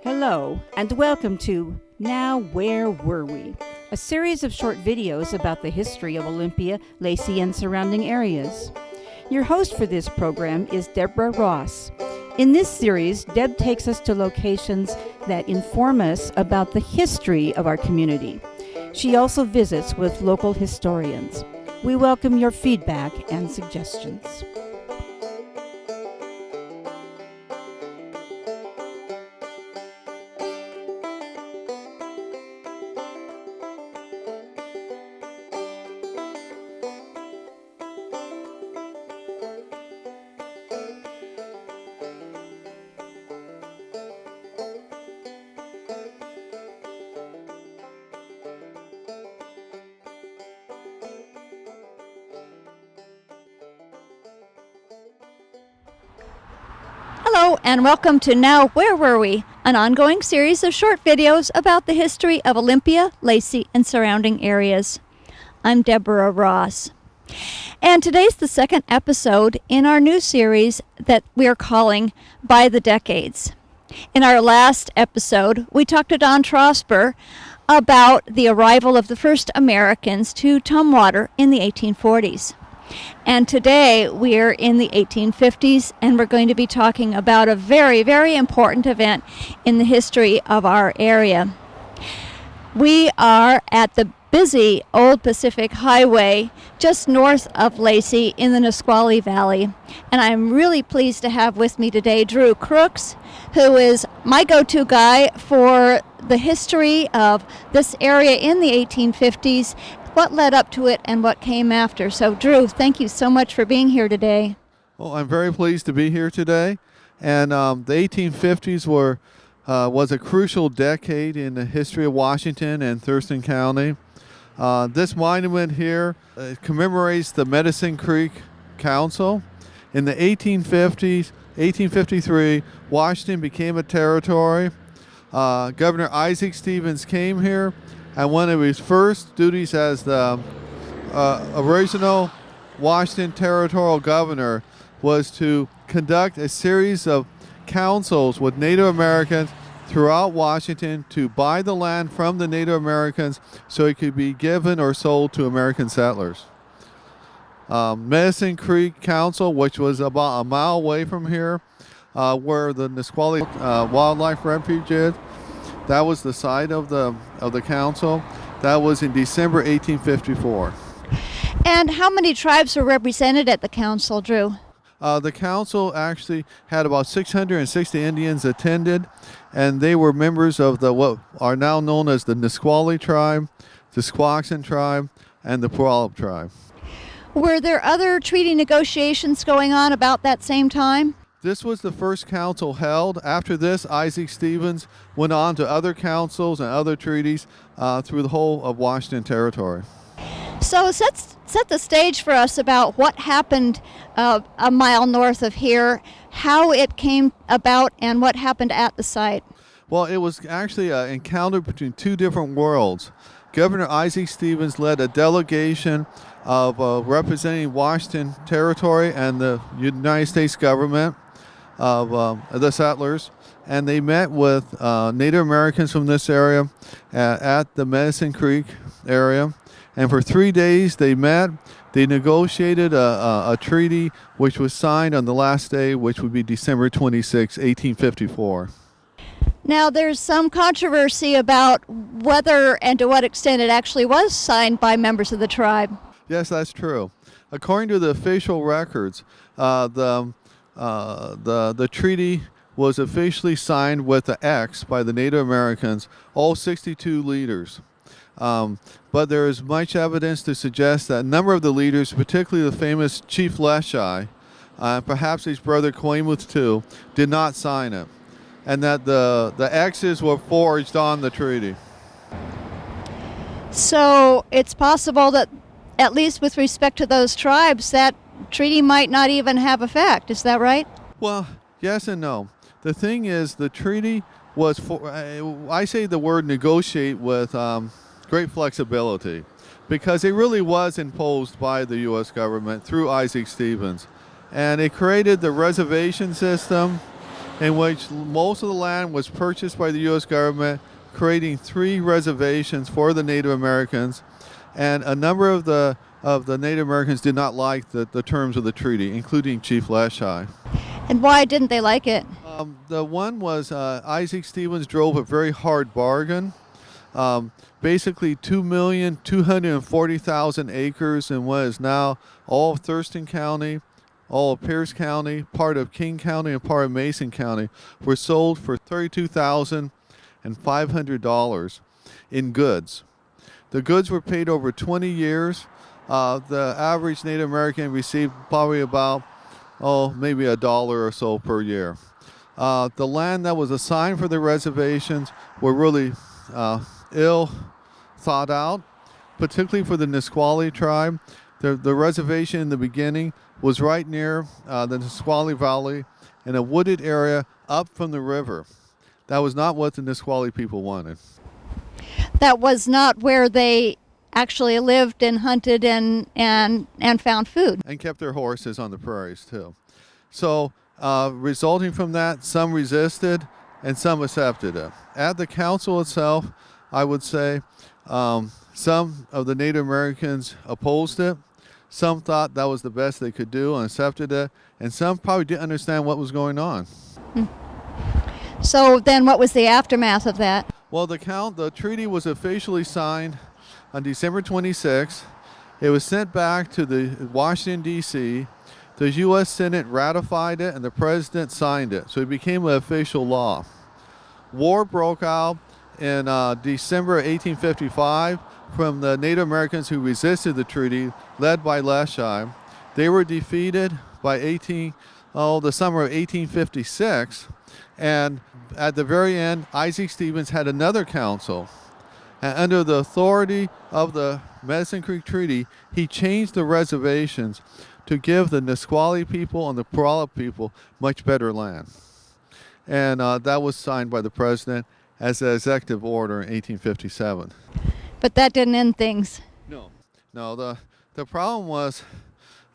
Hello, and welcome to Now Where Were We? A series of short videos about the history of Olympia, Lacey, and surrounding areas. Your host for this program is Deborah Ross. In this series, Deb takes us to locations that inform us about the history of our community. She also visits with local historians. We welcome your feedback and suggestions. Hello and welcome to Now Where Were We? An ongoing series of short videos about the history of Olympia, Lacey, and surrounding areas. I'm Deborah Ross. And today's the second episode in our new series that we are calling By the Decades. In our last episode, we talked to Don Trosper about the arrival of the first Americans to Tumwater in the 1840s. And today we're in the 1850s, and we're going to be talking about a very, very important event in the history of our area. We are at the busy Old Pacific Highway just north of Lacey in the Nisqually Valley. And I'm really pleased to have with me today Drew Crooks, who is my go-to guy for the history of this area in the 1850s, what led up to it, and what came after. So, Drew, thank you so much for being here today. Well, I'm very pleased to be here today. And the 1850s was a crucial decade in the history of Washington and Thurston County. This monument here commemorates the Medicine Creek Council. In the 1850s, 1853, Washington became a territory. Governor Isaac Stevens came here, and one of his first duties as the original Washington territorial governor was to conduct a series of councils with Native Americans throughout Washington to buy the land from the Native Americans so it could be given or sold to American settlers. Medicine Creek Council, which was about a mile away from here, where the Nisqually Wildlife Refuge is, that was the site of the council. That was in December 1854. And how many tribes were represented at the council, Drew? The council actually had about 660 Indians attended, and they were members of what are now known as the Nisqually Tribe, the Squaxin Tribe, and the Puyallup Tribe. Were there other treaty negotiations going on about that same time? This was the first council held. After this, Isaac Stevens went on to other councils and other treaties through the whole of Washington Territory. So set the stage for us about what happened a mile north of here, how it came about, and what happened at the site. Well, it was actually an encounter between two different worlds. Governor Isaac Stevens led a delegation of representing Washington Territory and the United States government of the settlers, and they met with Native Americans from this area at the Medicine Creek area. And for 3 days they met. They negotiated a treaty which was signed on the last day, which would be December 26, 1854. Now, there's some controversy about whether and to what extent it actually was signed by members of the tribe. Yes, that's true. According to the official records, the treaty was officially signed with the X by the Native Americans, all 62 leaders. But there is much evidence to suggest that a number of the leaders, particularly the famous Chief Leschi, perhaps his brother Quamuth too, did not sign it, and that the X's were forged on the treaty. So it's possible that, at least with respect to those tribes, that treaty might not even have effect. Is that right? Well, yes and no. The thing is, the treaty was I say the word negotiate with great flexibility, because it really was imposed by the U.S. government through Isaac Stevens. And it created the reservation system, in which most of the land was purchased by the U.S. government, creating 3 reservations for the Native Americans, and a number of the Native Americans did not like the terms of the treaty, including Chief Leschi. And why didn't they like it? The one was Isaac Stevens drove a very hard bargain. Basically 2,240,000 acres in what is now all of Thurston County, all of Pierce County, part of King County, and part of Mason County were sold for $32,500 in goods. The goods were paid over 20 years. The average Native American received probably about, maybe $1 or so per year. The land that was assigned for the reservations were really ill thought out, particularly for the Nisqually Tribe. The reservation in the beginning was right near the Nisqually Valley in a wooded area up from the river. That was not what the Nisqually people wanted. That was not where they actually lived and hunted and found food. And kept their horses on the prairies too. So resulting from that, some resisted and some accepted it. At the council itself, I would say some of the Native Americans opposed it. Some thought that was the best they could do and accepted it. And some probably didn't understand what was going on. So then what was the aftermath of that? Well, the treaty was officially signed on December 26th. It was sent back to the Washington, D.C. The U.S. Senate ratified it and the president signed it. So it became an official law. War broke out in December 1855 from the Native Americans who resisted the treaty, led by Leschi. They were defeated by the summer of 1856. And at the very end, Isaac Stevens had another council. And under the authority of the Medicine Creek Treaty, he changed the reservations to give the Nisqually people and the Puyallup people much better land. And that was signed by the president as an executive order in 1857. But that didn't end things. No, the problem was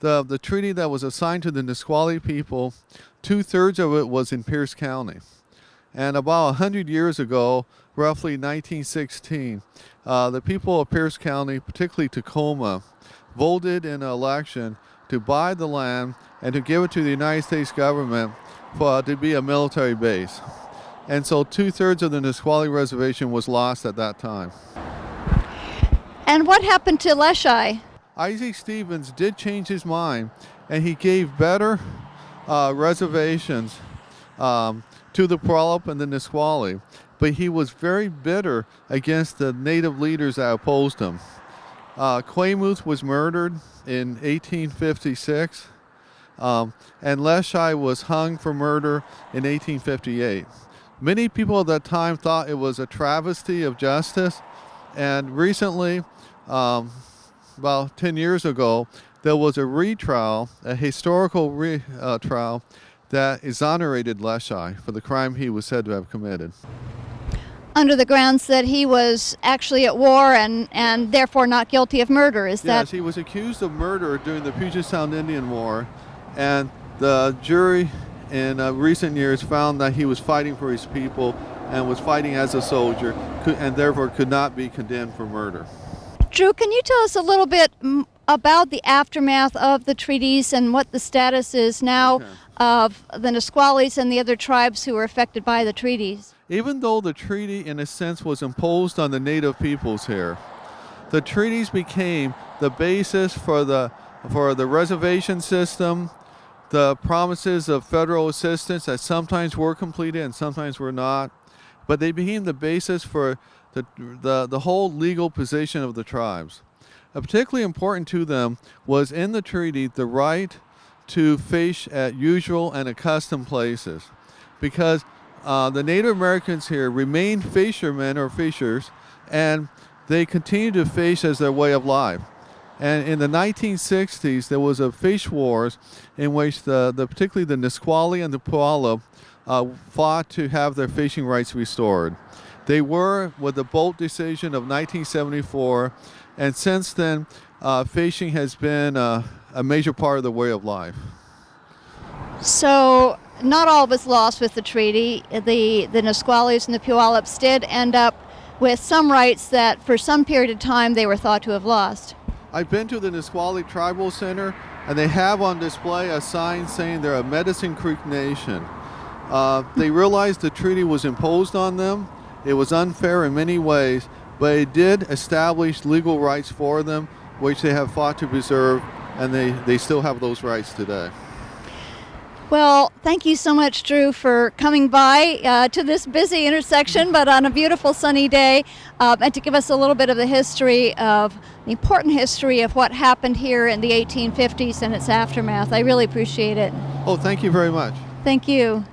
the treaty that was assigned to the Nisqually people, 2/3 of it was in Pierce County. And about 100 years ago, roughly 1916, the people of Pierce County, particularly Tacoma, voted in an election to buy the land and to give it to the United States government to be a military base. And so 2/3 of the Nisqually reservation was lost at that time. And what happened to Leschi? Isaac Stevens did change his mind, and he gave better reservations to the Puyallup and the Nisqually, but he was very bitter against the native leaders that opposed him. Quaymuth was murdered in 1856, and Leschi was hung for murder in 1858. Many people at that time thought it was a travesty of justice, and recently, about 10 years ago, there was a retrial, a historical trial, that exonerated Leschi for the crime he was said to have committed. Under the grounds that he was actually at war and therefore not guilty of murder, is that? Yes, he was accused of murder during the Puget Sound Indian War, and the jury in recent years found that he was fighting for his people and was fighting as a soldier and therefore could not be condemned for murder. Drew, can you tell us a little bit about the aftermath of the treaties and what the status is now of the Nisquallies and the other tribes who were affected by the treaties? Even though the treaty, in a sense, was imposed on the native peoples here, the treaties became the basis for the reservation system, the promises of federal assistance that sometimes were completed and sometimes were not, but they became the basis for the whole legal position of the tribes. Particularly important to them was in the treaty the right to fish at usual and accustomed places, because the Native Americans here remained fishermen or fishers, and they continued to fish as their way of life. And in the 1960s, there was a fish wars in which particularly the Nisqually and the Puyallup fought to have their fishing rights restored. They were with the boat decision of 1974, and since then, fishing has been a major part of the way of life. So not all was lost with the treaty. The Nisquallies and the Puyallups did end up with some rights that for some period of time they were thought to have lost. I've been to the Nisqually Tribal Center, and they have on display a sign saying they're a Medicine Creek Nation. They realized the treaty was imposed on them. It was unfair in many ways, but it did establish legal rights for them, which they have fought to preserve, and they still have those rights today. Well, thank you so much, Drew, for coming by to this busy intersection, but on a beautiful sunny day, and to give us a little bit of the history of the important history of what happened here in the 1850s and its aftermath. I really appreciate it. Oh, thank you very much. Thank you.